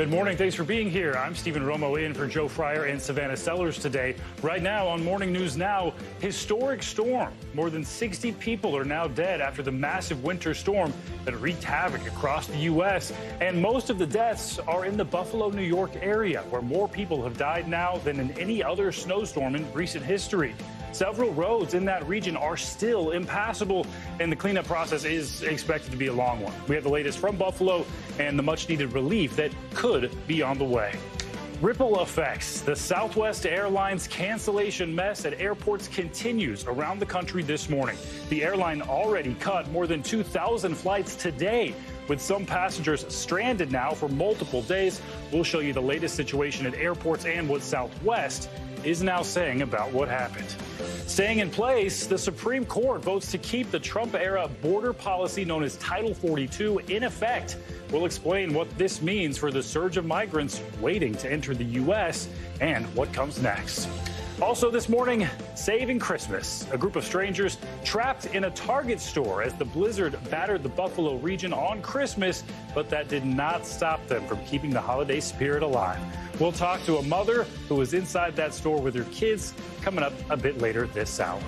Good morning. Thanks for being here. I'm Stephen Romo in for Joe Fryer and Savannah Sellers today. Right now on Morning News Now, historic storm. More than 60 people are now dead after the massive winter storm that wreaked havoc across the U.S. And most of the deaths are in the Buffalo, New York area, where more people have died now than in any other snowstorm in recent history. Several roads in that region are still impassable, and the cleanup process is expected to be a long one. We have the latest from Buffalo and the much-needed relief that could be on the way. Ripple effects. The Southwest Airlines cancellation mess at airports continues around the country this morning. The airline already cut more than 2,000 flights today, with some passengers stranded now for multiple days. We'll show you the latest situation at airports and what Southwest is now saying about what happened. Staying in place, the Supreme Court votes to keep the Trump-era border policy known as Title 42 in effect. We'll explain what this means for the surge of migrants waiting to enter the U.S. and what comes next. Also this morning, saving Christmas. A group of strangers trapped in a Target store as the blizzard battered the Buffalo region on Christmas, but that did not stop them from keeping the holiday spirit alive. We'll talk to a mother who was inside that store with her kids coming up a bit later this hour.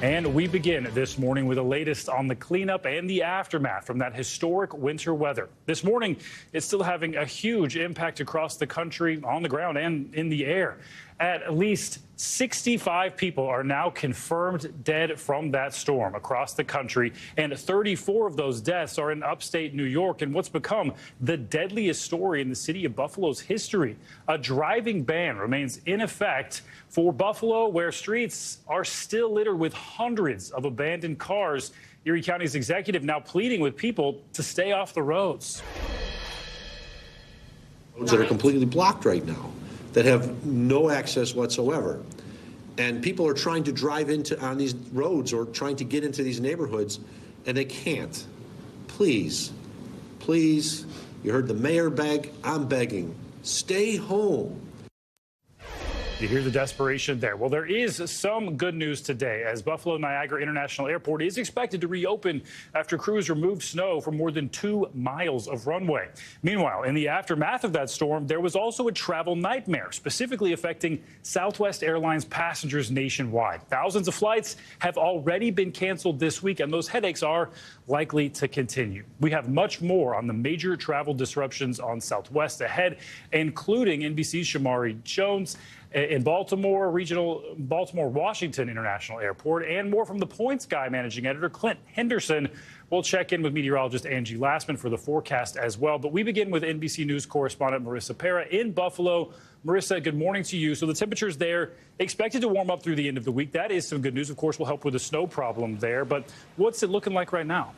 And we begin this morning with the latest on the cleanup and the aftermath from that historic winter weather. This morning, it's still having a huge impact across the country, on the ground and in the air. At least 65 people are now confirmed dead from that storm across the country, and 34 of those deaths are in upstate New York in what's become the deadliest story in the city of Buffalo's history. A driving ban remains in effect for Buffalo, where streets are still littered with hundreds of abandoned cars. Erie County's executive now pleading with people to stay off the roads. Roads that are completely blocked right now, that have no access whatsoever. And people are trying to drive on these roads or trying to get into these neighborhoods, and they can't. Please, please, you heard the mayor beg, I'm begging, stay home. You hear the desperation there. Well, there is some good news today, as Buffalo Niagara International Airport is expected to reopen after crews removed snow from more than 2 miles of runway. Meanwhile, in the aftermath of that storm, there was also a travel nightmare, specifically affecting Southwest Airlines passengers nationwide. Thousands of flights have already been canceled this week, and those headaches are likely to continue. We have much more on the major travel disruptions on Southwest ahead, including NBC's Shamari Jones in Baltimore Washington International Airport, and more from the Points Guy managing editor Clint Henderson. We'll check in with meteorologist Angie Lassman for the forecast as well. But we begin with NBC News correspondent Marissa Pera in Buffalo. Marissa, good morning to you. So the temperatures there expected to warm up through the end of the week. That is some good news. Of course, will help with the snow problem there. But what's it looking like right now?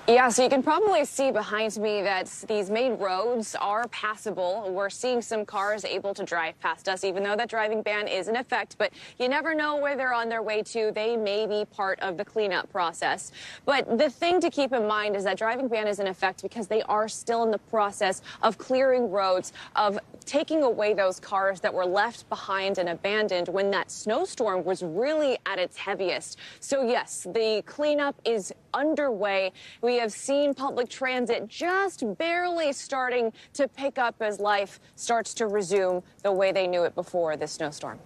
Yeah, so you can probably see behind me that these main roads are passable. We're seeing some cars able to drive past us, even though that driving ban is in effect. But you never know where they're on their way to. They may be part of the cleanup process. But the thing to keep in mind is that driving ban is in effect because they are still in the process of clearing roads, of taking away those cars that were left behind and abandoned when that snowstorm was really at its heaviest. So, yes, the cleanup is underway. We have seen public transit just barely starting to pick up as life starts to resume the way they knew it before this snowstorm.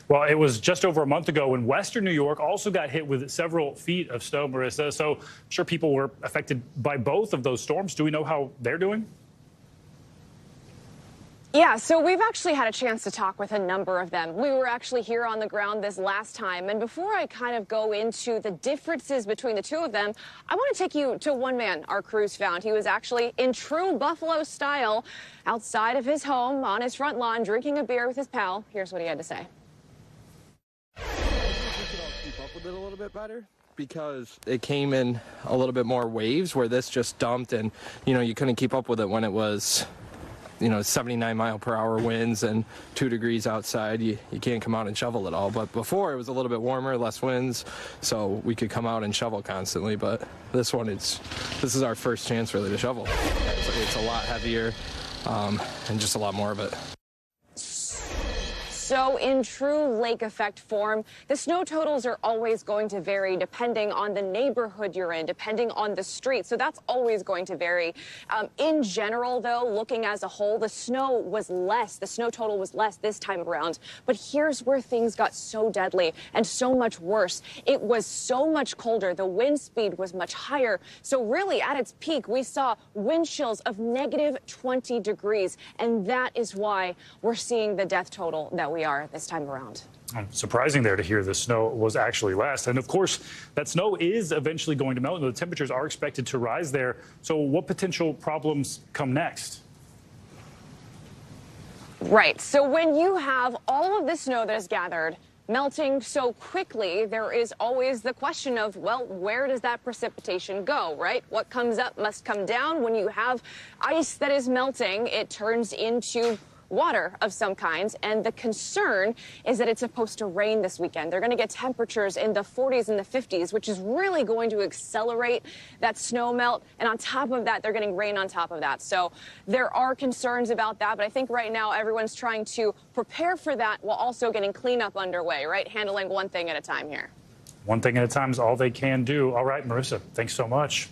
Well, it was just over a month ago when Western New York also got hit with several feet of snow, Marissa. So I'm sure people were affected by both of those storms. Do we know how they're doing? Yeah, so we've actually had a chance to talk with a number of them. We were actually here on the ground this last time. And before I kind of go into the differences between the two of them, I want to take you to one man our crews found. He was actually in true Buffalo style outside of his home on his front lawn drinking a beer with his pal. Here's what he had to say. I think we could all keep up with it a little bit better, because it came in a little bit more waves where this just dumped, and, you couldn't keep up with it when it was 79-mile-per-hour winds and 2 degrees outside. You can't come out and shovel it all. But before, it was a little bit warmer, less winds, so we could come out and shovel constantly. But this is our first chance really to shovel. It's a lot heavier and just a lot more of it. So in true lake effect form, the snow totals are always going to vary depending on the neighborhood you're in, depending on the street. So that's always going to vary. In general, though, looking as a whole, the snow was less. The snow total was less this time around. But here's where things got so deadly and so much worse. It was so much colder. The wind speed was much higher. So really, at its peak, we saw wind chills of negative 20 degrees. And that is why we're seeing the death total that we are this time around. Surprising there to hear the snow was actually less. And of course, that snow is eventually going to melt, and the temperatures are expected to rise there. So what potential problems come next? Right. So when you have all of the snow that is gathered melting so quickly, there is always the question of, well, where does that precipitation go, right? What comes up must come down. When you have ice that is melting, it turns into water of some kinds, and the concern is that it's supposed to rain this weekend. They're going to get temperatures in the 40s and the 50s, which is really going to accelerate that snow melt, and on top of that, they're getting rain on top of that. So there are concerns about that, but I think right now everyone's trying to prepare for that while also getting cleanup underway, right? Handling one thing at a time here. One thing at a time is all they can do. All right, Marissa, thanks so much.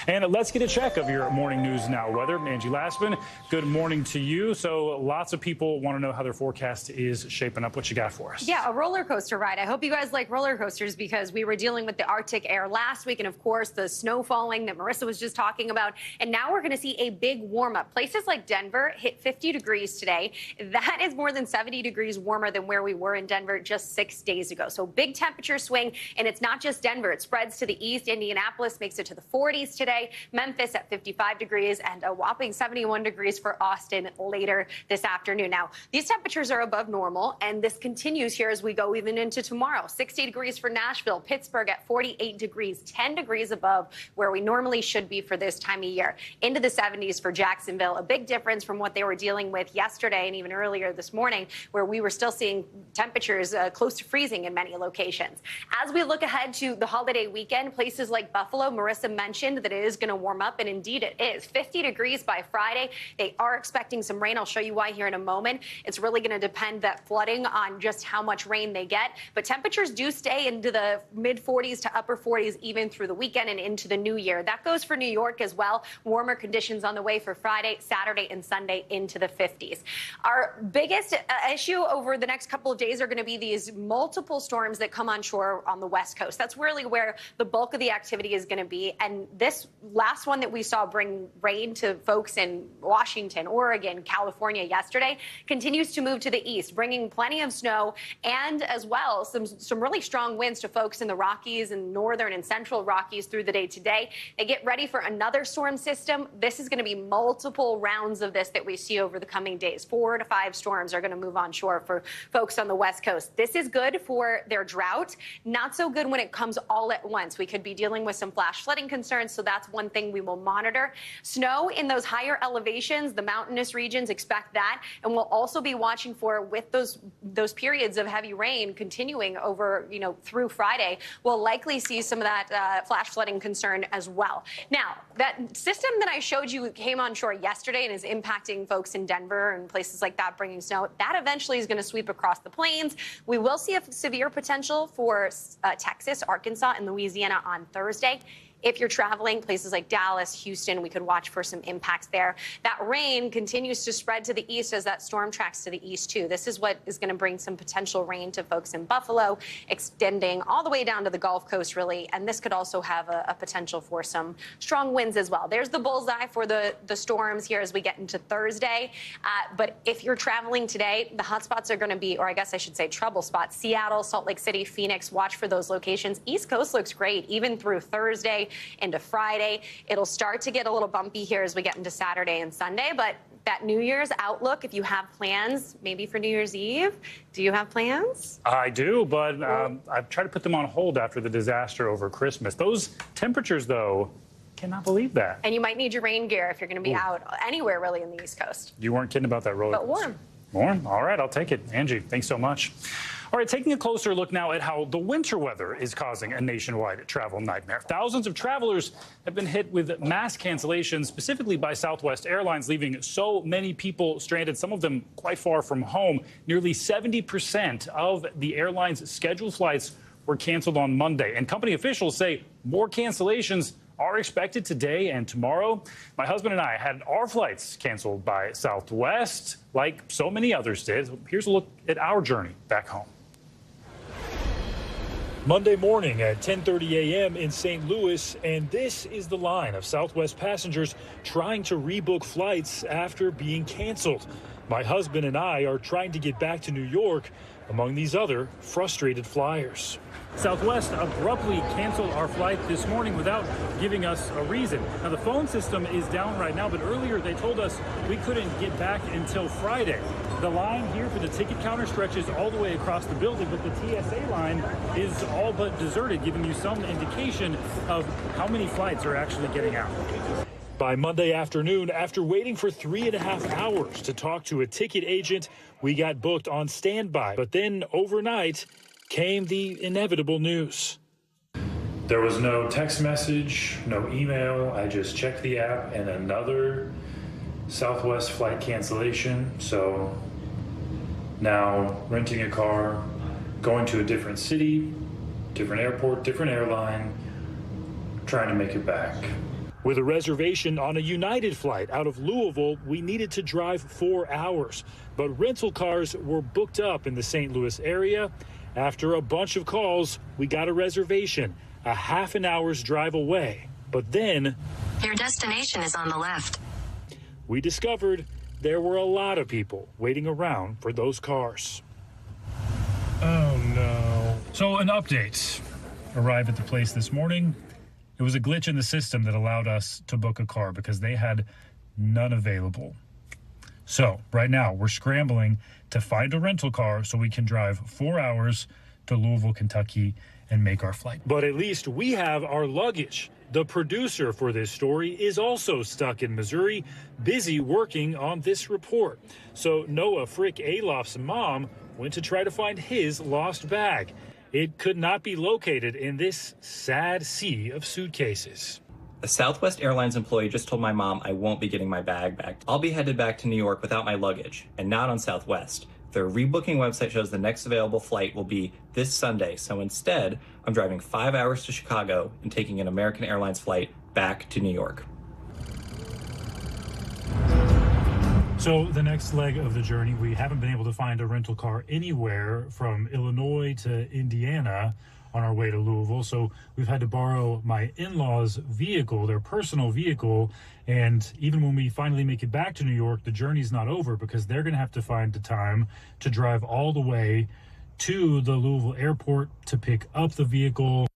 And let's get a check of your morning news now weather. Angie Lastman, good morning to you. So lots of people want to know how their forecast is shaping up. What you got for us? Yeah, a roller coaster ride. I hope you guys like roller coasters because we were dealing with the Arctic air last week and, of course, the snow falling that Marissa was just talking about. And now we're going to see a big warm up. Places like Denver hit 50 degrees today. That is more than 70 degrees warmer than where we were in Denver just 6 days ago. So big temperature swing. And it's not just Denver. It spreads to the east. Indianapolis makes it to the 40s today. Memphis at 55 degrees and a whopping 71 degrees for Austin later this afternoon. Now, these temperatures are above normal, and this continues here as we go even into tomorrow. 60 degrees for Nashville, Pittsburgh at 48 degrees, 10 degrees above where we normally should be for this time of year. Into the 70s for Jacksonville, a big difference from what they were dealing with yesterday and even earlier this morning, where we were still seeing temperatures close to freezing in many locations. As we look ahead to the holiday weekend, places like Buffalo, Marissa mentioned that it is going to warm up, and indeed it is. 50 degrees by Friday. They are expecting some rain. I'll show you why here in a moment. It's really going to depend, that flooding, on just how much rain they get. But temperatures do stay into the mid 40s to upper 40s even through the weekend and into the new year. That goes for New York as well. Warmer conditions on the way for Friday, Saturday, and Sunday into the 50s. Our biggest issue over the next couple of days are going to be these multiple storms that come on shore on the West Coast. That's really where the bulk of the activity is going to be. And this last one that we saw bring rain to folks in Washington, Oregon, California yesterday continues to move to the east, bringing plenty of snow and as well some really strong winds to folks in the Rockies and northern and central Rockies through the day today. They get ready for another storm system. This is going to be multiple rounds of this that we see over the coming days. 4 to 5 storms are going to move on shore for folks on the West Coast. This is good for their drought, not so good when it comes all at once. We could be dealing with some flash flooding concerns, so that's one thing we will monitor. Snow in those higher elevations, the mountainous regions, expect that, and we'll also be watching for, with those periods of heavy rain continuing over, through Friday, we'll likely see some of that flash flooding concern as well. Now, that system that I showed you came on shore yesterday and is impacting folks in Denver and places like that, bringing snow. That eventually is going to sweep across the plains. We will see a severe potential for Texas, Arkansas, and Louisiana on Thursday. If you're traveling places like Dallas, Houston, we could watch for some impacts there. That rain continues to spread to the east as that storm tracks to the east, too. This is what is going to bring some potential rain to folks in Buffalo, extending all the way down to the Gulf Coast, really. And this could also have a potential for some strong winds as well. There's the bullseye for the storms here as we get into Thursday. But if you're traveling today, the hot spots are going to be, or I guess I should say trouble spots, Seattle, Salt Lake City, Phoenix. Watch for those locations. East Coast looks great, even through Thursday into Friday. It'll start to get a little bumpy here as we get into Saturday and Sunday, but that New Year's outlook, if you have plans, maybe for New Year's Eve, do you have plans? I do, but I've tried to put them on hold after the disaster over Christmas. Those temperatures, though, cannot believe that. And you might need your rain gear if you're going to be out anywhere really in the East Coast. You weren't kidding about that roller coaster. But warm. More? All right, I'll take it. Angie, thanks so much. All right, taking a closer look now at how the winter weather is causing a nationwide travel nightmare. Thousands of travelers have been hit with mass cancellations, specifically by Southwest Airlines, leaving so many people stranded, some of them quite far from home. Nearly 70% of the airline's scheduled flights were canceled on Monday, and company officials say more cancellations are expected today and tomorrow. My husband and I had our flights canceled by Southwest, like so many others did. Here's a look at our journey back home. Monday morning at 10:30 a.m. in St. Louis, and this is the line of Southwest passengers trying to rebook flights after being canceled. My husband and I are trying to get back to New York among these other frustrated flyers. Southwest abruptly canceled our flight this morning without giving us a reason. Now, the phone system is down right now, but earlier they told us we couldn't get back until Friday. The line here for the ticket counter stretches all the way across the building, but the TSA line is all but deserted, giving you some indication of how many flights are actually getting out. By Monday afternoon, after waiting for 3.5 hours to talk to a ticket agent, we got booked on standby. But then overnight came the inevitable news. There was no text message, no email. I just checked the app and another Southwest flight cancellation. So now renting a car, going to a different city, different airport, different airline, trying to make it back. With a reservation on a United flight out of Louisville, we needed to drive 4 hours. But rental cars were booked up in the St. Louis area. After a bunch of calls, we got a reservation, a half an hour's drive away. But then, your destination is on the left. We discovered there were a lot of people waiting around for those cars. Oh no. So an update arrived at the place this morning. It was a glitch in the system that allowed us to book a car because they had none available. So right now we're scrambling to find a rental car so we can drive 4 hours to Louisville, Kentucky and make our flight. But at least we have our luggage. The producer for this story is also stuck in Missouri, busy working on this report. So Noah Frick Aloff's mom went to try to find his lost bag. It could not be located in this sad sea of suitcases. A Southwest Airlines employee just told my mom I won't be getting my bag back. I'll be headed back to New York without my luggage, and not on Southwest. Their rebooking website shows the next available flight will be this Sunday, so instead, I'm driving 5 hours to Chicago and taking an American Airlines flight back to New York. So the next leg of the journey, we haven't been able to find a rental car anywhere from Illinois to Indiana on our way to Louisville. So we've had to borrow my in-laws' vehicle, their personal vehicle. And even when we finally make it back to New York, the journey's not over because they're going to have to find the time to drive all the way to the Louisville airport to pick up the vehicle.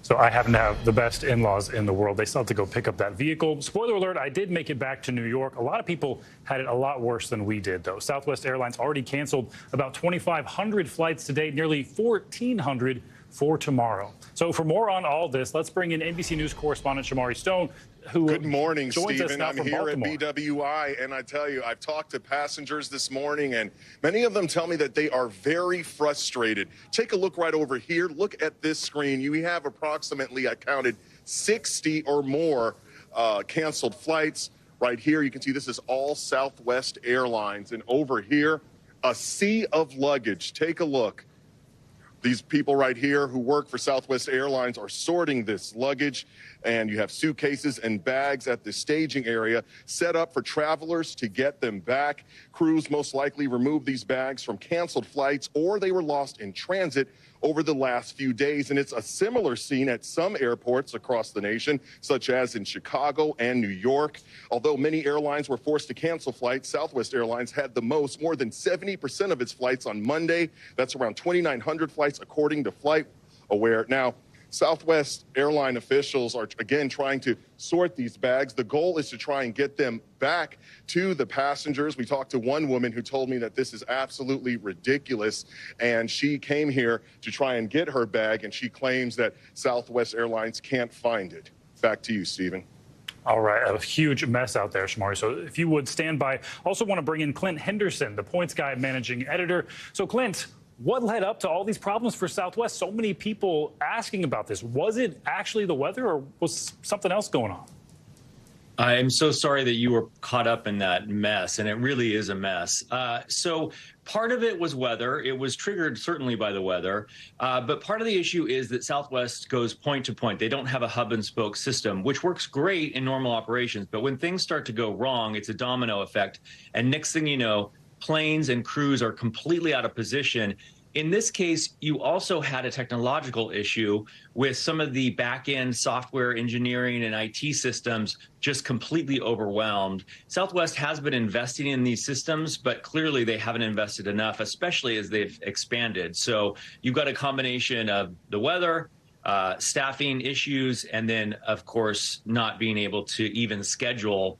So I happen to have the best in-laws in the world. They still have to go pick up that vehicle. Spoiler alert, I did make it back to New York. A lot of people had it a lot worse than we did, though. Southwest Airlines already canceled about 2,500 flights today, nearly 1,400 for tomorrow. So for more on all this, let's bring in NBC News correspondent Shamari Stone, who Good morning, joins us Stephen. now I'm from here Baltimore. at BWI, and I tell you, I've talked to passengers this morning, and many of them tell me that they are very frustrated. Take a look right over here. Look at this screen. You have approximately, I counted, 60 or more canceled flights. Right here, you can see this is all Southwest Airlines, and over here, a sea of luggage. Take a look. These people right here who work for Southwest Airlines are sorting this luggage, and you have suitcases and bags at the staging area set up for travelers to get them back. Crews most likely removed these bags from canceled flights, or they were lost in transit over the last few days. And it's a similar scene at some airports across the nation, such as in Chicago and New York. Although many airlines were forced to cancel flights, Southwest Airlines had the most, more than 70% of its flights on Monday. That's around 2,900 flights, according to FlightAware. Now, Southwest airline officials are, again, trying to sort these bags. The goal is to try and get them back to the passengers. We talked to one woman who told me that this is absolutely ridiculous, and she came here to try and get her bag, and she claims that Southwest Airlines can't find it. Back to you, Stephen. All right, a huge mess out there, Shamari. So if you would stand by. Also want to bring in Clint Henderson, the Points Guy managing editor. So Clint, what led up to all these problems for Southwest? So many people asking about this. Was it actually the weather, or was something else going on? I'm so sorry that you were caught up in that mess, and it really is a mess. So part of it was weather. It was triggered certainly by the weather. But part of the issue is that Southwest goes point to point. They don't have a hub and spoke system, which works great in normal operations. But when things start to go wrong, it's a domino effect. And next thing you know, planes and crews are completely out of position. In this case, you also had a technological issue with some of the back-end software engineering and IT systems just completely overwhelmed. Southwest has been investing in these systems, but clearly they haven't invested enough, especially as they've expanded. So you've got a combination of the weather, staffing issues, and then, of course, not being able to even schedule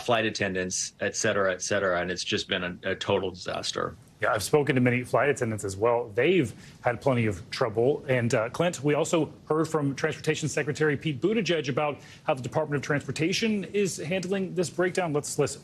flight attendants, et cetera, and it's just been a total disaster. Yeah, I've spoken to many flight attendants as well. They've had plenty of trouble. And Clint, we also heard from Transportation Secretary Pete Buttigieg about how the Department of Transportation is handling this breakdown. Let's listen.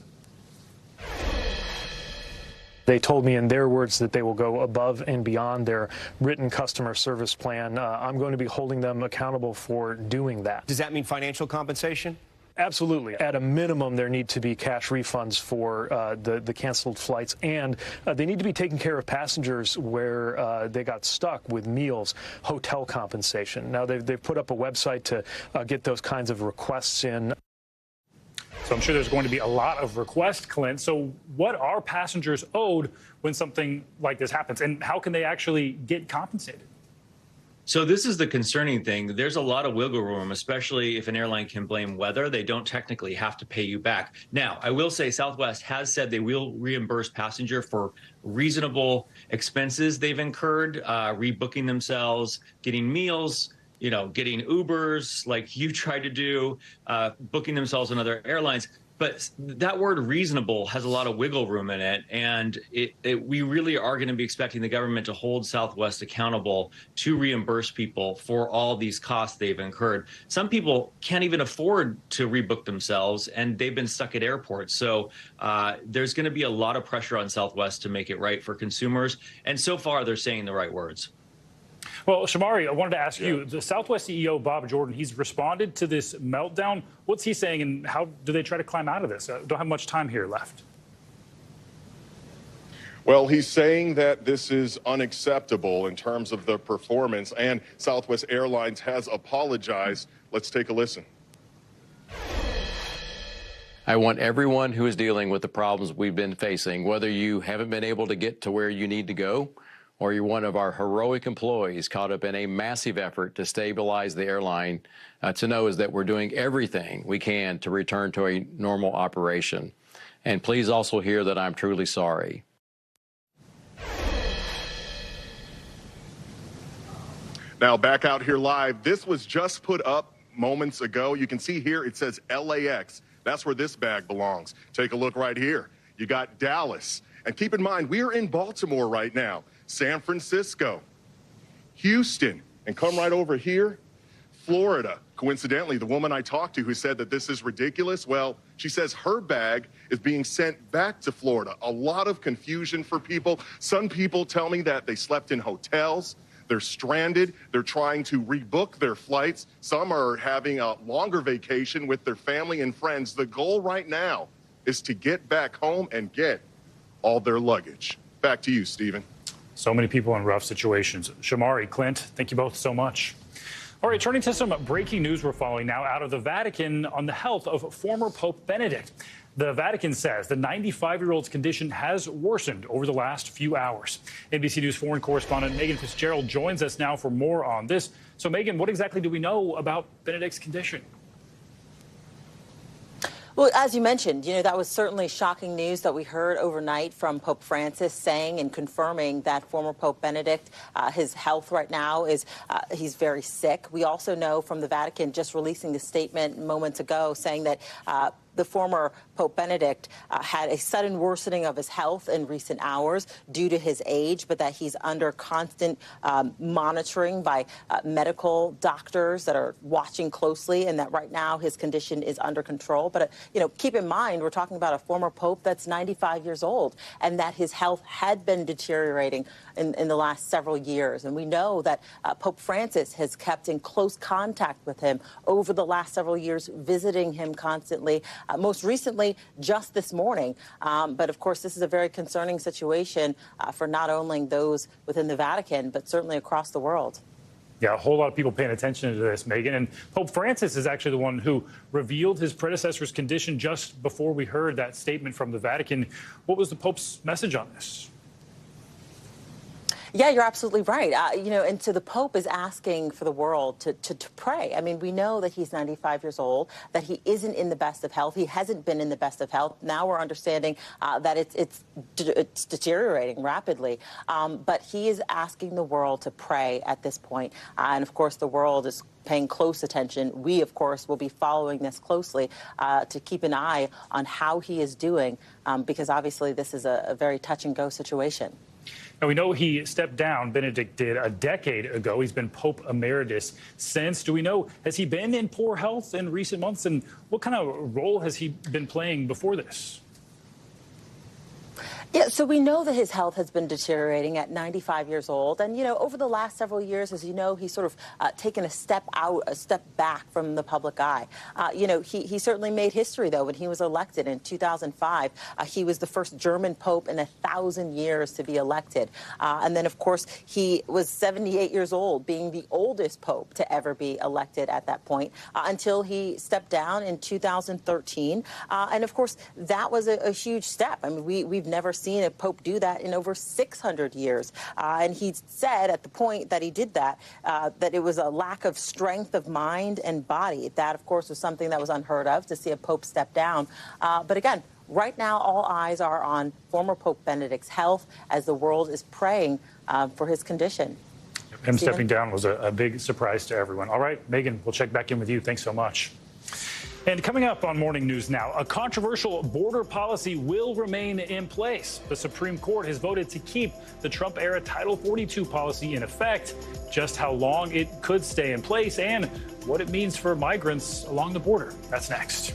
They told me in their words that they will go above and beyond their written customer service plan. I'm going to be holding them accountable for doing that. Does that mean financial compensation? Absolutely. At a minimum, there need to be cash refunds for the canceled flights, and they need to be taking care of passengers where they got stuck with meals, hotel compensation. Now, they've put up a website to get those kinds of requests in. So I'm sure there's going to be a lot of requests, Clint. So what are passengers owed when something like this happens, and how can they actually get compensated? So this is the concerning thing. There's a lot of wiggle room, especially if an airline can blame weather. They don't technically have to pay you back. Now, I will say Southwest has said they will reimburse passenger for reasonable expenses they've incurred, rebooking themselves, getting meals, getting Ubers like you tried to do, booking themselves on other airlines. But that word reasonable has a lot of wiggle room in it, and we really are going to be expecting the government to hold Southwest accountable to reimburse people for all these costs they've incurred. Some people can't even afford to rebook themselves, and they've been stuck at airports. So there's going to be a lot of pressure on Southwest to make it right for consumers, and so far they're saying the right words. Well, Shamari, I wanted to ask you, the Southwest CEO, Bob Jordan, he's responded to this meltdown. What's he saying, and how do they try to climb out of this? Don't have much time here left. Well, he's saying that this is unacceptable in terms of the performance, and Southwest Airlines has apologized. Let's take a listen. I want everyone who is dealing with the problems we've been facing, whether you haven't been able to get to where you need to go, or you're one of our heroic employees caught up in a massive effort to stabilize the airline, to know is that we're doing everything we can to return to a normal operation. And please also hear that I'm truly sorry. Now, back out here live, this was just put up moments ago. You can see here it says LAX. That's where this bag belongs. Take a look right here. You got Dallas. And keep in mind, we are in Baltimore right now. San Francisco, Houston, and come right over here, Florida. Coincidentally, the woman I talked to who said that this is ridiculous, well, she says her bag is being sent back to Florida. A lot of confusion for people. Some people tell me that they slept in hotels. They're stranded. They're trying to rebook their flights. Some are having a longer vacation with their family and friends. The goal right now is to get back home and get all their luggage. Back to you, Stephen. So many people in rough situations. Shamari, Clint, thank you both so much. All right, turning to some breaking news we're following now out of the Vatican on the health of former Pope Benedict. The Vatican says the 95-year-old's condition has worsened over the last few hours. NBC News foreign correspondent Megan Fitzgerald joins us now for more on this. So, Megan, what exactly do we know about Benedict's condition? Well, as you mentioned, that was certainly shocking news that we heard overnight from Pope Francis saying and confirming that former Pope Benedict, his health right now is he's very sick. We also know from the Vatican just releasing the statement moments ago saying that the former Pope Benedict had a sudden worsening of his health in recent hours due to his age, but that he's under constant monitoring by medical doctors that are watching closely, and that right now his condition is under control. But, keep in mind, we're talking about a former pope that's 95 years old, and that his health had been deteriorating in the last several years. And we know that Pope Francis has kept in close contact with him over the last several years, visiting him constantly, most recently just this morning. But of course, this is a very concerning situation for not only those within the Vatican, but certainly across the world. Yeah, a whole lot of people paying attention to this, Megan. And Pope Francis is actually the one who revealed his predecessor's condition just before we heard that statement from the Vatican. What was the Pope's message on this? Yeah, you're absolutely right. And so the Pope is asking for the world to pray. I mean, we know that he's 95 years old, that he isn't in the best of health. He hasn't been in the best of health. Now we're understanding that it's deteriorating rapidly. But he is asking the world to pray at this point. And of course, the world is paying close attention. We, of course, will be following this closely to keep an eye on how he is doing, because obviously this is a very touch and go situation. Now, we know he stepped down, Benedict did, a decade ago. He's been Pope Emeritus since. Do we know, has he been in poor health in recent months? And what kind of role has he been playing before this? Yeah, so we know that his health has been deteriorating at 95 years old. And, over the last several years, as you know, he's sort of taken a step back from the public eye. He certainly made history, though, when he was elected in 2005. He was the first German pope in 1,000 years to be elected. And then, of course, he was 78 years old, being the oldest pope to ever be elected at that point, until he stepped down in 2013. And, of course, that was a huge step. I mean, we've never seen a pope do that in over 600 years. And he said at the point that he did that, that it was a lack of strength of mind and body. That, of course, was something that was unheard of, to see a pope step down. But again, right now, all eyes are on former Pope Benedict's health as the world is praying for his condition. Him stepping down was a big surprise to everyone. All right, Megan, we'll check back in with you. Thanks so much. And coming up on Morning News Now, a controversial border policy will remain in place. The Supreme Court has voted to keep the Trump-era Title 42 policy in effect. Just how long it could stay in place and what it means for migrants along the border. That's next.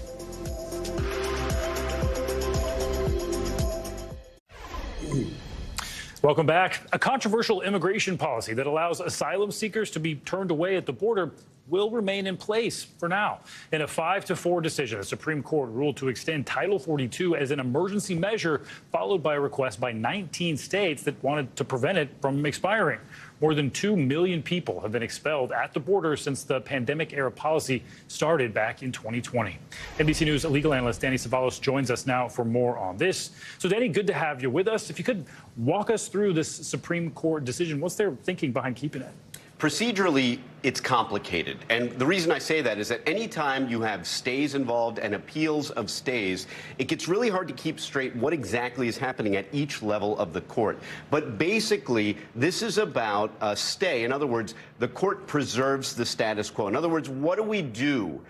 Welcome back. A controversial immigration policy that allows asylum seekers to be turned away at the border will remain in place for now. In a 5-4 decision, the Supreme Court ruled to extend Title 42 as an emergency measure, followed by a request by 19 states that wanted to prevent it from expiring. More than 2 million people have been expelled at the border since the pandemic-era policy started back in 2020. NBC News legal analyst Danny Savalos joins us now for more on this. So, Danny, good to have you with us. If you could walk us through this Supreme Court decision, what's their thinking behind keeping it? Procedurally, it's complicated. And the reason I say that is that any time you have stays involved and appeals of stays, it gets really hard to keep straight what exactly is happening at each level of the court. But basically, this is about a stay. In other words, the court preserves the status quo. In other words, what do we do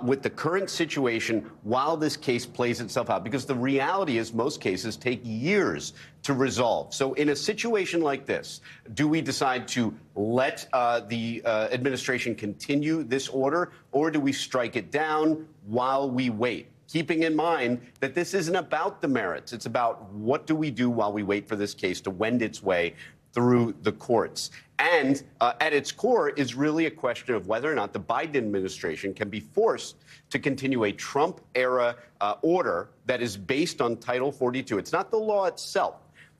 with the current situation while this case plays itself out? Because the reality is most cases take years to resolve. So in a situation like this, do we decide to let the administration continue this order, or do we strike it down while we wait? Keeping in mind that this isn't about the merits. It's about what do we do while we wait for this case to wend its way through the courts. And at its core is really a question of whether or not the Biden administration can be forced to continue a Trump-era order that is based on Title 42. It's not the law itself.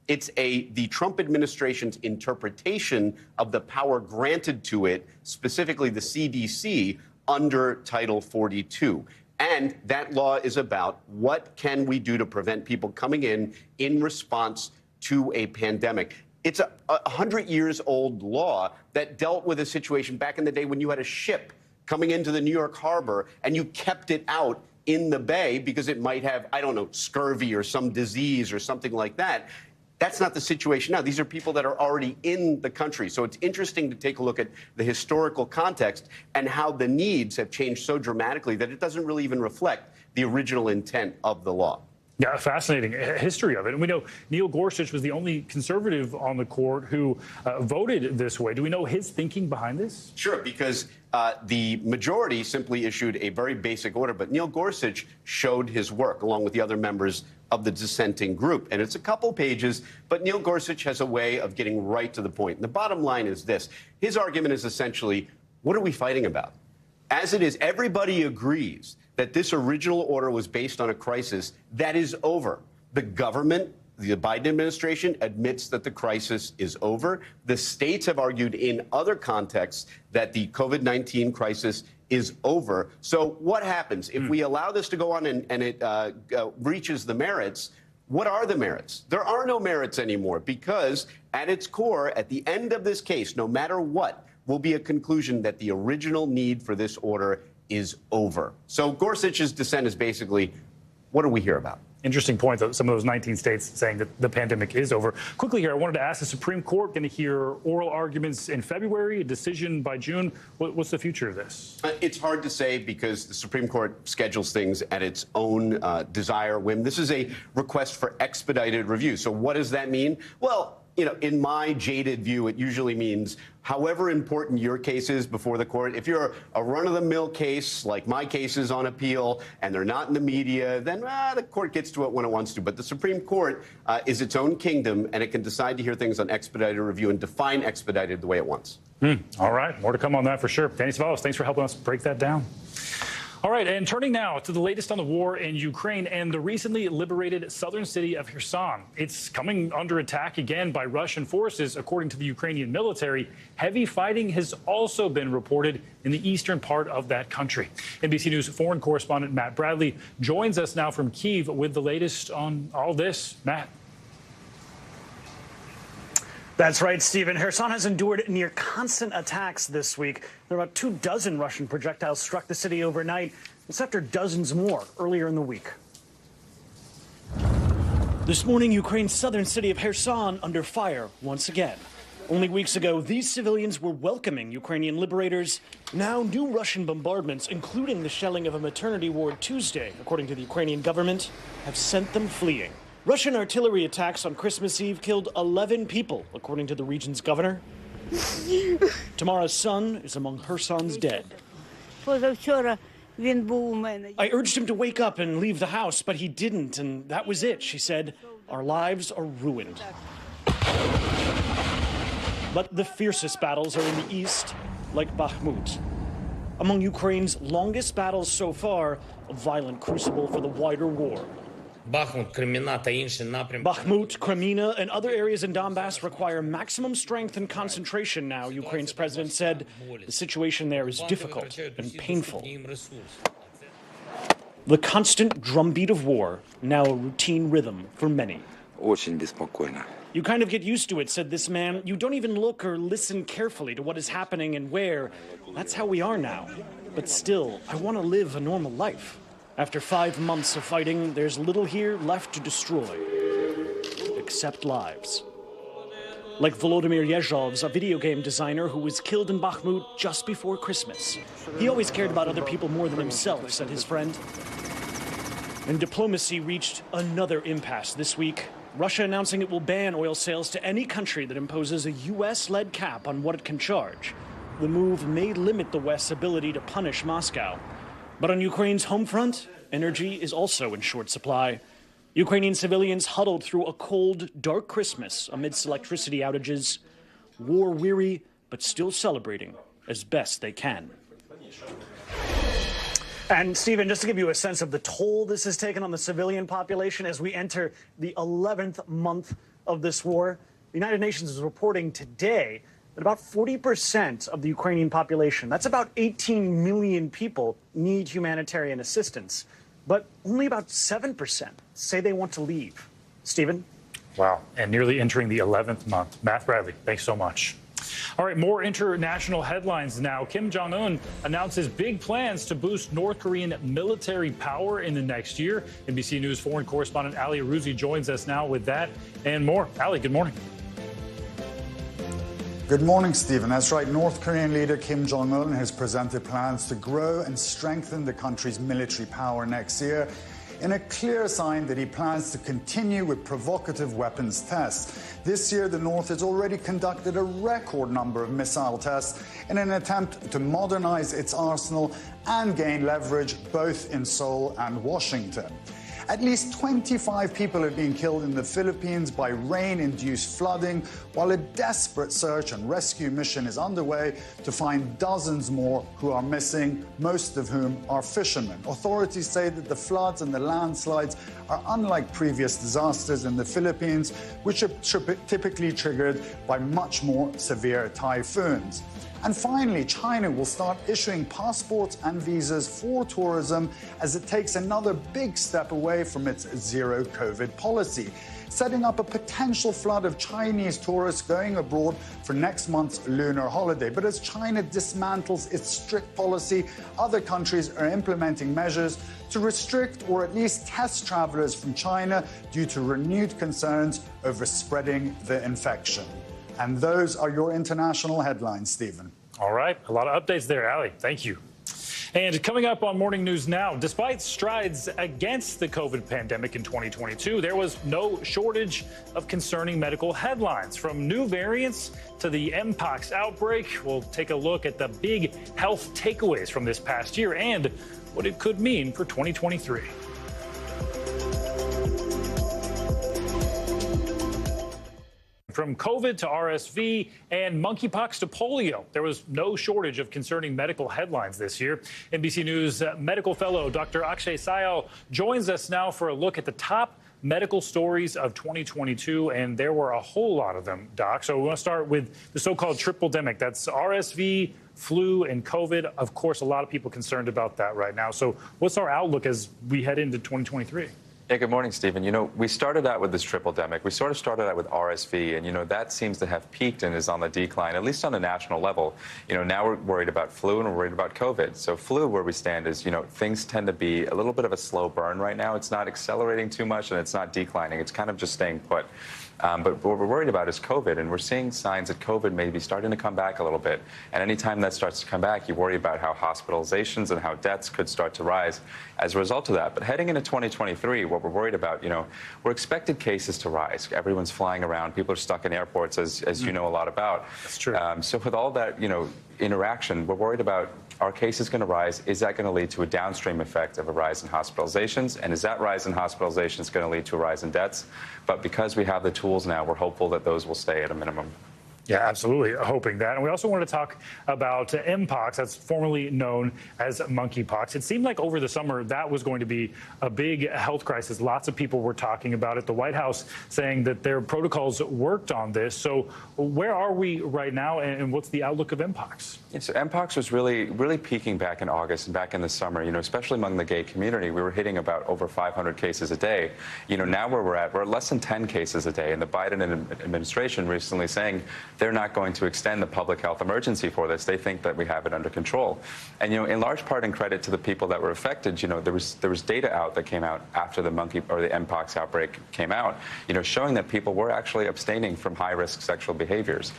It's the Trump administration's interpretation of the power granted to it, specifically the CDC, under Title 42. And that law is about what can we do to prevent people coming in response to a pandemic. It's a 100-year-old law that dealt with a situation back in the day when you had a ship coming into the New York harbor and you kept it out in the bay because it might have, I don't know, scurvy or some disease or something like that. That's not the situation now. These are people that are already in the country. So it's interesting to take a look at the historical context and how the needs have changed so dramatically that it doesn't really even reflect the original intent of the law. Yeah, fascinating history of it. And we know Neil Gorsuch was the only conservative on the court who voted this way. Do we know his thinking behind this? Sure, because the majority simply issued a very basic order, but Neil Gorsuch showed his work along with the other members of the dissenting group. And it's a couple pages, but Neil Gorsuch has a way of getting right to the point. And the bottom line is this. His argument is essentially, what are we fighting about? As it is, everybody agrees that this original order was based on a crisis that is over. The government, the Biden administration, admits that the crisis is over. The states have argued in other contexts that the COVID-19 crisis is over. So what happens if we allow this to go on and it reaches the merits? What are the merits? There are no merits anymore because at its core, at the end of this case, no matter what, will be a conclusion that the original need for this order is over. So Gorsuch's dissent is basically, what do we hear about? Interesting point, though, some of those 19 states saying that the pandemic is over. Quickly here, I wanted to ask, the Supreme Court going to hear oral arguments in February, a decision by June. What's the future of this? It's hard to say because the Supreme Court schedules things at its own desire, whim. This is a request for expedited review. So what does that mean? Well, you know, in my jaded view, it usually means however important your case is before the court. If you're a run-of-the-mill case, like my case is on appeal, and they're not in the media, then the court gets to it when it wants to. But the Supreme Court is its own kingdom, and it can decide to hear things on expedited review and define expedited the way it wants. All right. More to come on that for sure. Danny Savalas, thanks for helping us break that down. All right, and turning now to the latest on the war in Ukraine and the recently liberated southern city of Kherson. It's coming under attack again by Russian forces, according to the Ukrainian military. Heavy fighting has also been reported in the eastern part of that country. NBC News foreign correspondent Matt Bradley joins us now from Kyiv with the latest on all this. Matt. That's right, Stephen. Kherson has endured near constant attacks this week. There are about 24 Russian projectiles struck the city overnight. It's after dozens more earlier in the week. This morning, Ukraine's southern city of Kherson under fire once again. Only weeks ago, these civilians were welcoming Ukrainian liberators. Now, new Russian bombardments, including the shelling of a maternity ward Tuesday, according to the Ukrainian government, have sent them fleeing. Russian artillery attacks on Christmas Eve killed 11 people, according to the region's governor. Tamara's son is among Kherson's dead. I urged him to wake up and leave the house, but he didn't, and that was it, she said. Our lives are ruined. But the fiercest battles are in the east, like Bakhmut. Among Ukraine's longest battles so far, a violent crucible for the wider war. Bakhmut, Crimea, and other areas in Donbass require maximum strength and concentration now, Ukraine's president said. The situation there is difficult and painful. The constant drumbeat of war, now a routine rhythm for many. You kind of get used to it, said this man. You don't even look or listen carefully to what is happening and where. That's how we are now. But still, I want to live a normal life. After 5 months of fighting, there's little here left to destroy, except lives. Like Volodymyr Yezhov's, a video game designer who was killed in Bakhmut just before Christmas. He always cared about other people more than himself, said his friend. And diplomacy reached another impasse this week. Russia announcing it will ban oil sales to any country that imposes a U.S.-led cap on what it can charge. The move may limit the West's ability to punish Moscow. But on Ukraine's home front, energy is also in short supply. Ukrainian civilians huddled through a cold, dark Christmas amidst electricity outages, war-weary, but still celebrating as best they can. And, Stephen, just to give you a sense of the toll this has taken on the civilian population as we enter the 11th month of this war, the United Nations is reporting today that about 40% of the Ukrainian population, that's about 18 million people, need humanitarian assistance. But only about 7% say they want to leave. Stephen? Wow. And nearly entering the 11th month. Matt Bradley, thanks so much. All right, more international headlines now. Kim Jong-un announces big plans to boost North Korean military power in the next year. NBC News foreign correspondent Ali Arouzi joins us now with that and more. Ali, good morning. Good morning, Stephen. That's right. North Korean leader Kim Jong-un has presented plans to grow and strengthen the country's military power next year, in a clear sign that he plans to continue with provocative weapons tests. This year, the North has already conducted a record number of missile tests in an attempt to modernize its arsenal and gain leverage both in Seoul and Washington. At least 25 people have been killed in the Philippines by rain-induced flooding, while a desperate search and rescue mission is underway to find dozens more who are missing, most of whom are fishermen. Authorities say that the floods and the landslides are unlike previous disasters in the Philippines, which are typically triggered by much more severe typhoons. And finally, China will start issuing passports and visas for tourism as it takes another big step away from its zero COVID policy, setting up a potential flood of Chinese tourists going abroad for next month's lunar holiday. But as China dismantles its strict policy, other countries are implementing measures to restrict or at least test travelers from China due to renewed concerns over spreading the infection. And those are your international headlines, Stephen. All right. A lot of updates there, Ali. Thank you. And coming up on Morning News Now, despite strides against the COVID pandemic in 2022, there was no shortage of concerning medical headlines. From new variants to the Mpox outbreak, we'll take a look at the big health takeaways from this past year and what it could mean for 2023. From COVID to RSV and monkeypox to polio, there was no shortage of concerning medical headlines this year. NBC News medical fellow Dr. Akshay Sayal joins us now for a look at the top medical stories of 2022, and there were a whole lot of them, Doc. So we want to start with the so-called triple-demic. That's RSV, flu, and COVID. Of course, a lot of people concerned about that right now. So what's our outlook as we head into 2023? Yeah, good morning, Stephen. You know, we started out with this triple-demic. We sort of started out with RSV, and, you know, that seems to have peaked and is on the decline, at least on a national level. You know, now we're worried about flu and we're worried about COVID. So flu, where we stand is, you know, things tend to be a little bit of a slow burn right now. It's not accelerating too much and it's not declining. It's kind of just staying put. But what we're worried about is COVID, and we're seeing signs that COVID may be starting to come back a little bit. And anytime that starts to come back, you worry about how hospitalizations and how deaths could start to rise as a result of that. But heading into 2023, what we're worried about, you know, we're expected cases to rise. Everyone's flying around. People are stuck in airports, as you know a lot about. That's true. So with all that, you know, interaction, we're worried about, are cases going to rise? Is that going to lead to a downstream effect of a rise in hospitalizations? And is that rise in hospitalizations going to lead to a rise in deaths? But because we have the tools now, we're hopeful that those will stay at a minimum. Yeah, absolutely. Hoping that. And we also want to talk about Mpox, that's formerly known as monkeypox. It seemed like over the summer that was going to be a big health crisis. Lots of people were talking about it. The White House saying that their protocols worked on this. So where are we right now, and what's the outlook of Mpox? Yeah, so Mpox was really peaking back in August and back in the summer, you know, especially among the gay community. We were hitting about over 500 cases a day. You know, now where we're at less than 10 cases a day. And the Biden administration recently saying they're not going to extend the public health emergency for this. They think that we have it under control. And, you know, in large part in credit to the people that were affected, you know, there was data out that came out after the Mpox outbreak came out, you know, showing that people were actually abstaining from high-risk sexual behaviors.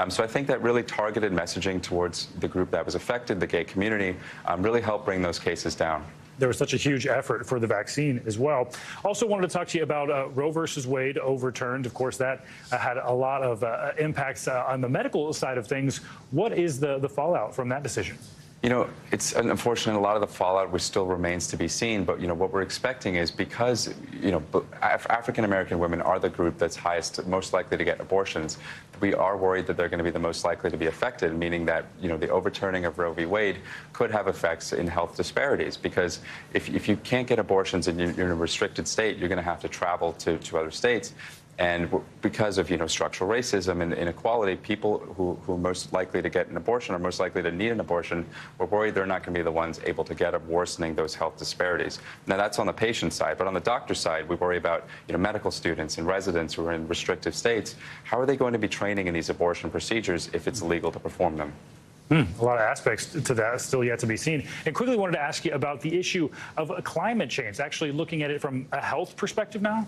So I think that really targeted messaging towards the group that was affected, the gay community, really helped bring those cases down. There was such a huge effort for the vaccine as well. Also wanted to talk to you about Roe versus Wade overturned. Of course, that had a lot of impacts on the medical side of things. What is the fallout from that decision? You know, it's unfortunate. A lot of the fallout still remains to be seen. But, you know, what we're expecting is because, you know, African-American women are the group that's most likely to get abortions, we are worried that they're going to be the most likely to be affected, meaning that, you know, the overturning of Roe v. Wade could have effects in health disparities. Because if you can't get abortions and you're in a restricted state, you're going to have to travel to other states. And because of, you know, structural racism and inequality, people who are most likely to get an abortion or most likely to need an abortion, we're worried they're not going to be the ones able to get it, worsening those health disparities. Now, that's on the patient side. But on the doctor side, we worry about, you know, medical students and residents who are in restrictive states. How are they going to be training in these abortion procedures if it's illegal to perform them? A lot of aspects to that still yet to be seen. And quickly wanted to ask you about the issue of climate change, actually looking at it from a health perspective now.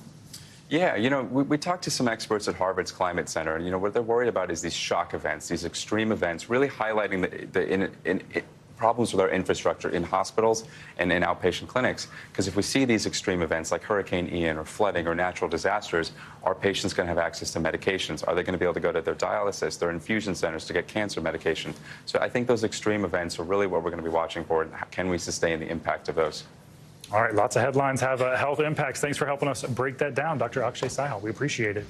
Yeah, we talked to some experts at Harvard's Climate Center, and what they're worried about is these shock events, these extreme events, really highlighting the problems with our infrastructure in hospitals and in outpatient clinics. Because if we see these extreme events like Hurricane Ian or flooding or natural disasters, are patients going to have access to medications? Are they going to be able to go to their dialysis, their infusion centers to get cancer medication? So I think those extreme events are really what we're going to be watching for, and can we sustain the impact of those? All right, lots of headlines have health impacts. Thanks for helping us break that down, Dr. Akshay Sahal. We appreciate it.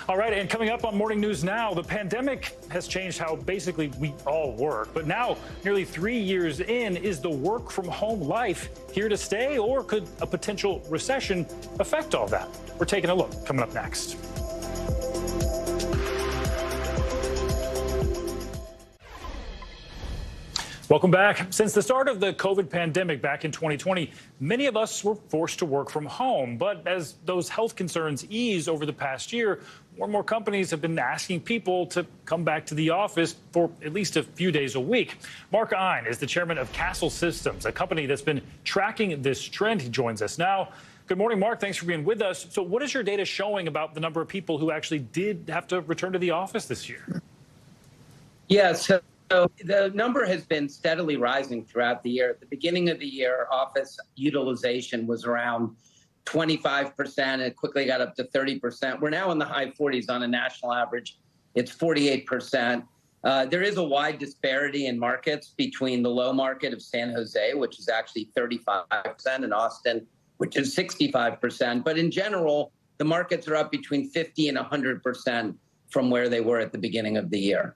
All right, and coming up on Morning News Now, the pandemic has changed how basically we all work. But now, nearly 3 years in, is the work from home life here to stay, or could a potential recession affect all that? We're taking a look coming up next. Welcome back. Since the start of the COVID pandemic back in 2020, many of us were forced to work from home. But as those health concerns ease over the past year, more and more companies have been asking people to come back to the office for at least a few days a week. Mark Ein is the chairman of Castle Systems, a company that's been tracking this trend. He joins us now. Good morning, Mark. Thanks for being with us. So what is your data showing about the number of people who actually did have to return to the office this year? Yes. So the number has been steadily rising throughout the year. At the beginning of the year, office utilization was around 25%. It quickly got up to 30%. We're now in the high 40s on a national average. It's 48%. There is a wide disparity in markets between the low market of San Jose, which is actually 35%, and Austin, which is 65%. But in general, the markets are up between 50 and 100% from where they were at the beginning of the year.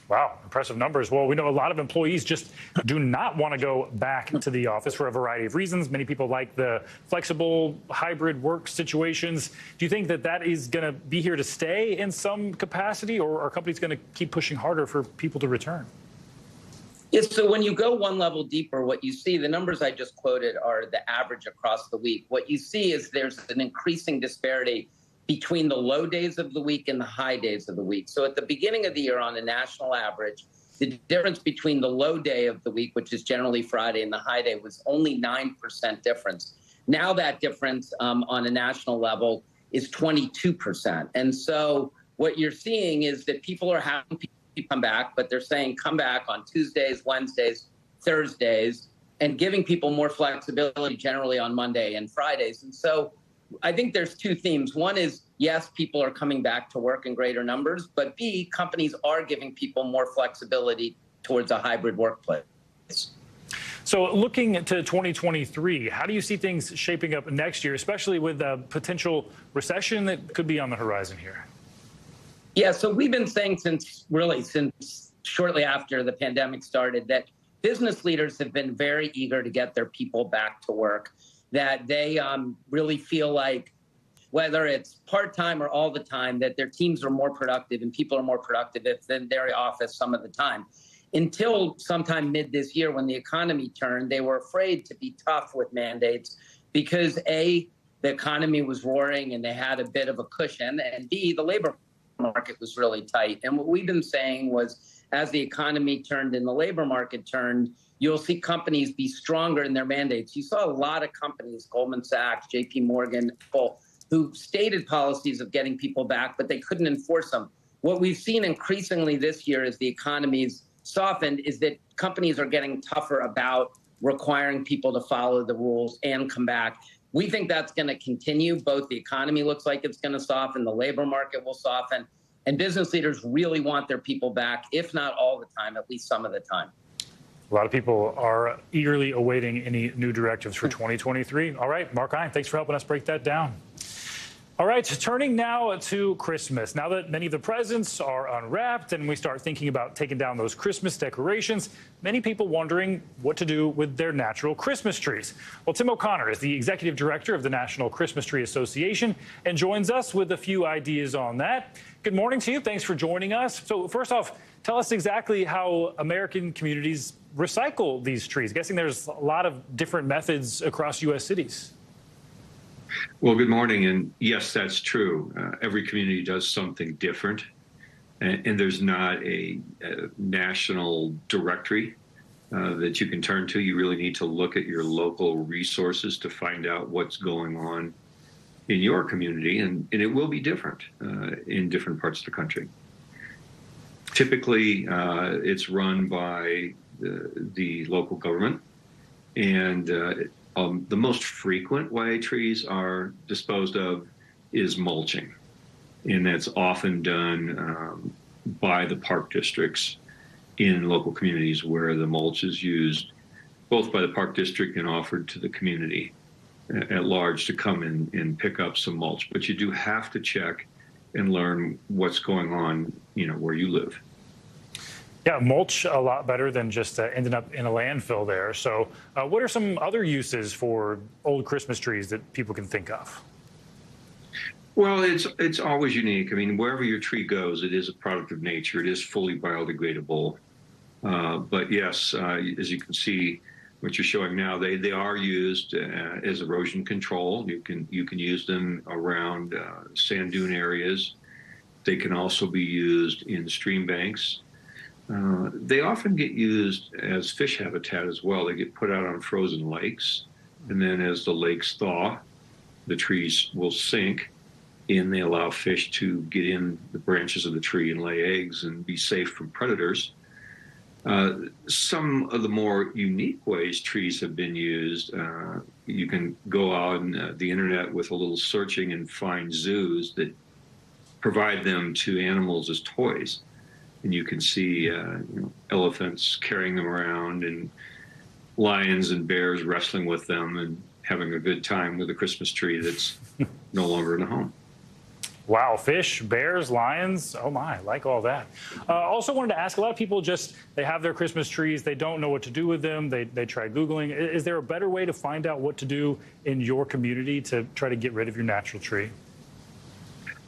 Wow, impressive numbers. Well, we know a lot of employees just do not want to go back to the office for a variety of reasons. Many people like the flexible hybrid work situations. Do you think that that is going to be here to stay in some capacity, or are companies going to keep pushing harder for people to return? Yes, so when you go one level deeper, what you see, the numbers I just quoted are the average across the week. What you see is there's an increasing disparity between the low days of the week and the high days of the week. So at the beginning of the year, on a national average, the difference between the low day of the week, which is generally Friday, and the high day was only 9% difference. Now that difference on a national level is 22%. And so what you're seeing is that people are having people come back, but they're saying come back on Tuesdays, Wednesdays, Thursdays, and giving people more flexibility generally on Monday and Fridays. And so I think there's two themes. One is, yes, people are coming back to work in greater numbers, but B, companies are giving people more flexibility towards a hybrid workplace. So looking to 2023, how do you see things shaping up next year, especially with a potential recession that could be on the horizon here? Yeah, so we've been saying since shortly after the pandemic started that business leaders have been very eager to get their people back to work, that they really feel like whether it's part-time or all the time, that their teams are more productive and people are more productive if they're in their office some of the time. Until sometime mid this year when the economy turned, they were afraid to be tough with mandates because A, the economy was roaring and they had a bit of a cushion, and B, the labor market was really tight. And what we've been saying was as the economy turned and the labor market turned, you'll see companies be stronger in their mandates. You saw a lot of companies, Goldman Sachs, JP Morgan, who stated policies of getting people back, but they couldn't enforce them. What we've seen increasingly this year as the economy's softened is that companies are getting tougher about requiring people to follow the rules and come back. We think that's going to continue. Both the economy looks like it's going to soften, the labor market will soften, and business leaders really want their people back, if not all the time, at least some of the time. A lot of people are eagerly awaiting any new directives for 2023. All right, Mark Ein, thanks for helping us break that down. All right, turning now to Christmas. Now that many of the presents are unwrapped and we start thinking about taking down those Christmas decorations, many people wondering what to do with their natural Christmas trees. Well, Tim O'Connor is the executive director of the National Christmas Tree Association and joins us with a few ideas on that. Good morning to you. Thanks for joining us. So first off, tell us exactly how American communities recycle these trees. Guessing there's a lot of different methods across U.S. cities. Well, good morning. And yes, that's true. Every community does something different. And there's not a national directory that you can turn to. You really need to look at your local resources to find out what's going on in your community, and it will be different in different parts of the country. Typically, it's run by the local government, and the most frequent way trees are disposed of is mulching, and that's often done by the park districts in local communities where the mulch is used both by the park district and offered to the community at large to come in and pick up some mulch. But you do have to check and learn what's going on, where you live. Yeah, mulch a lot better than just ending up in a landfill there. So what are some other uses for old Christmas trees that people can think of? Well, it's always unique. I mean, wherever your tree goes, it is a product of nature. It is fully biodegradable. But yes, as you can see, what you're showing now, they are used as erosion control. You can use them around sand dune areas. They can also be used in stream banks. They often get used as fish habitat as well. They get put out on frozen lakes, and then as the lakes thaw, the trees will sink, and they allow fish to get in the branches of the tree and lay eggs and be safe from predators. Some of the more unique ways trees have been used, you can go on the internet with a little searching and find zoos that provide them to animals as toys. And you can see elephants carrying them around and lions and bears wrestling with them and having a good time with a Christmas tree that's no longer in a home. Wow, fish, bears, lions, oh my, I like all that. Also wanted to ask, a lot of people they have their Christmas trees, they don't know what to do with them, they try Googling. Is there a better way to find out what to do in your community to try to get rid of your natural tree?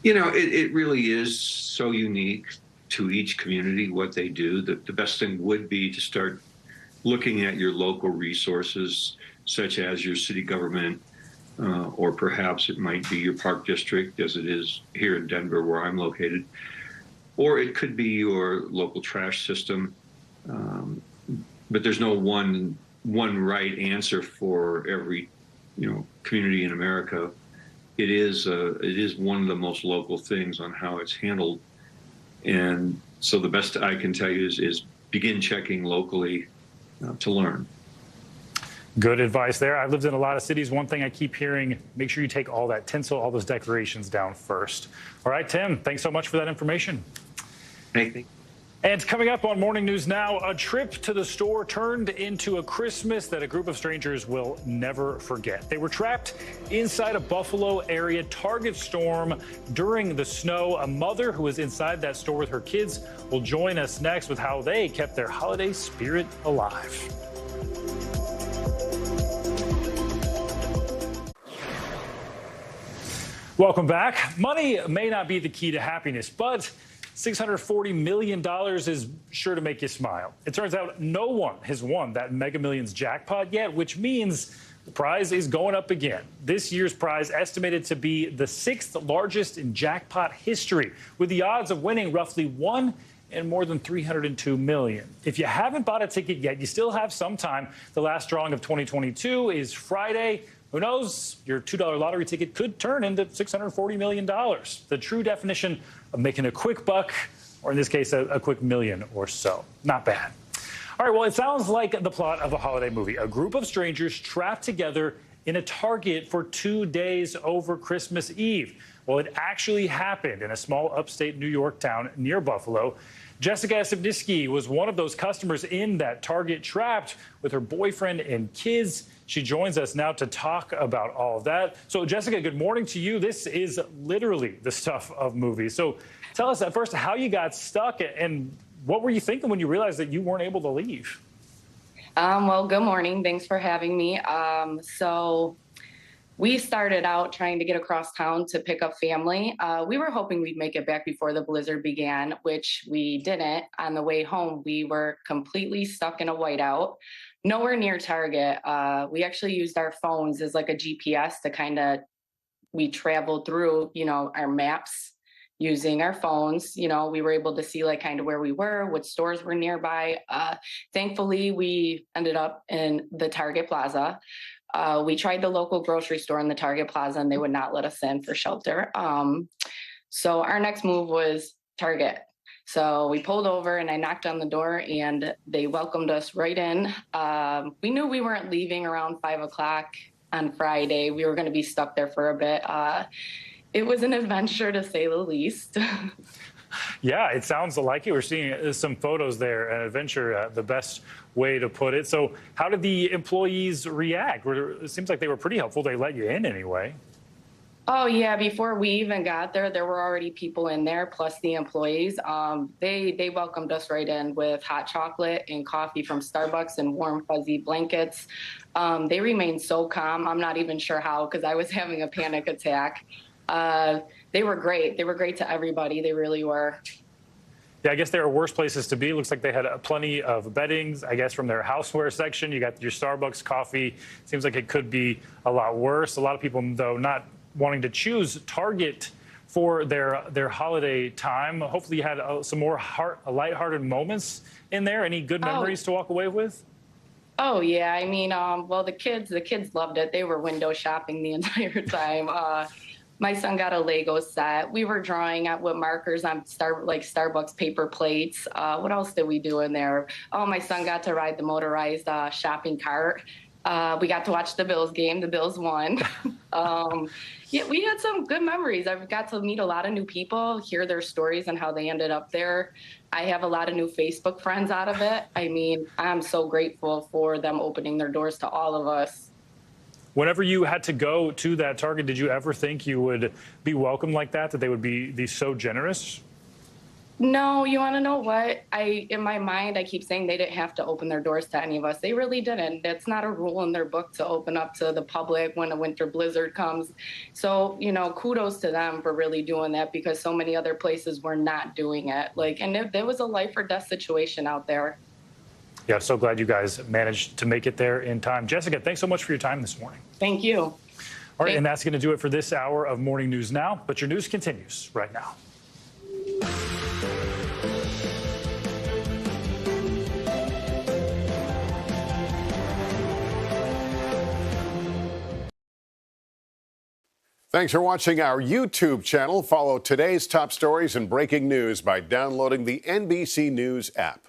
It really is so unique to each community what they do. The best thing would be to start looking at your local resources, such as your city government, or perhaps it might be your park district, as it is here in Denver where I'm located, or it could be your local trash system. But there's no one right answer for every community in America. It is one of the most local things on how it's handled. And so the best I can tell you is begin checking locally to learn. Good advice there. I've lived in a lot of cities. One thing I keep hearing, make sure you take all that tinsel, all those decorations down first. All right, Tim, thanks so much for that information. Thank you. And coming up on Morning News Now, a trip to the store turned into a Christmas that a group of strangers will never forget. They were trapped inside a Buffalo area Target storm during the snow. A mother who was inside that store with her kids will join us next with how they kept their holiday spirit alive. Welcome back. Money may not be the key to happiness, but $640 million is sure to make you smile. It turns out no one has won that Mega Millions jackpot yet, which means the prize is going up again. This year's prize estimated to be the 6th largest in jackpot history, with the odds of winning roughly 1 in more than 302 million. If you haven't bought a ticket yet, you still have some time. The last drawing of 2022 is Friday. Who knows? Your $2 lottery ticket could turn into $640 million. The true definition of making a quick buck, or in this case, a quick million or so. Not bad. All right, well, it sounds like the plot of a holiday movie. A group of strangers trapped together in a Target for 2 days over Christmas Eve. Well, it actually happened in a small upstate New York town near Buffalo. Jessica Sibniski was one of those customers in that Target trapped with her boyfriend and kids. She joins us now to talk about all of that. So, Jessica, good morning to you. This is literally the stuff of movies. So tell us at first how you got stuck and what were you thinking when you realized that you weren't able to leave? Well, good morning. Thanks for having me. So we started out trying to get across town to pick up family. We were hoping we'd make it back before the blizzard began, which we didn't. On the way home, we were completely stuck in a whiteout. Nowhere near Target. We actually used our phones as like a GPS to we traveled through, our maps using our phones. We were able to see where we were, what stores were nearby. Thankfully, we ended up in the Target Plaza. We tried the local grocery store in the Target Plaza, and they would not let us in for shelter. So our next move was Target. So we pulled over and I knocked on the door and they welcomed us right in. We knew we weren't leaving around 5 o'clock on Friday. We were going to be stuck there for a bit. It was an adventure, to say the least. Yeah, it sounds like it. We're seeing some photos there, an adventure, the best way to put it. So how did the employees react? It seems like they were pretty helpful. They let you in anyway. Oh, yeah. Before we even got there, there were already people in there, plus the employees. They welcomed us right in with hot chocolate and coffee from Starbucks and warm, fuzzy blankets. They remained so calm. I'm not even sure how, because I was having a panic attack. They were great. They were great to everybody. They really were. Yeah, I guess there are worse places to be. Looks like they had plenty of beddings, I guess, from their houseware section. You got your Starbucks coffee. Seems like it could be a lot worse. A lot of people, though, not wanting to choose Target for their holiday time. Hopefully you had some more lighthearted moments in there. Any good memories to walk away with? Oh, yeah. I mean, well, the kids loved it. They were window shopping the entire time. My son got a Lego set. We were drawing with markers on Starbucks paper plates. What else did we do in there? Oh, my son got to ride the motorized shopping cart. We got to watch the Bills game. The Bills won. Yeah, we had some good memories. I got to meet a lot of new people, hear their stories and how they ended up there. I have a lot of new Facebook friends out of it. I mean, I'm so grateful for them opening their doors to all of us. Whenever you had to go to that Target, did you ever think you would be welcomed like that they would be so generous? No, you want to know what? In my mind, I keep saying they didn't have to open their doors to any of us. They really didn't. It's not a rule in their book to open up to the public when a winter blizzard comes. So, kudos to them for really doing that, because so many other places were not doing it. And there was a life or death situation out there. Yeah, I'm so glad you guys managed to make it there in time. Jessica, thanks so much for your time this morning. Thank you. All right, and that's going to do it for this hour of Morning News Now, but your news continues right now. Thanks for watching our YouTube channel. Follow today's top stories and breaking news by downloading the NBC News app.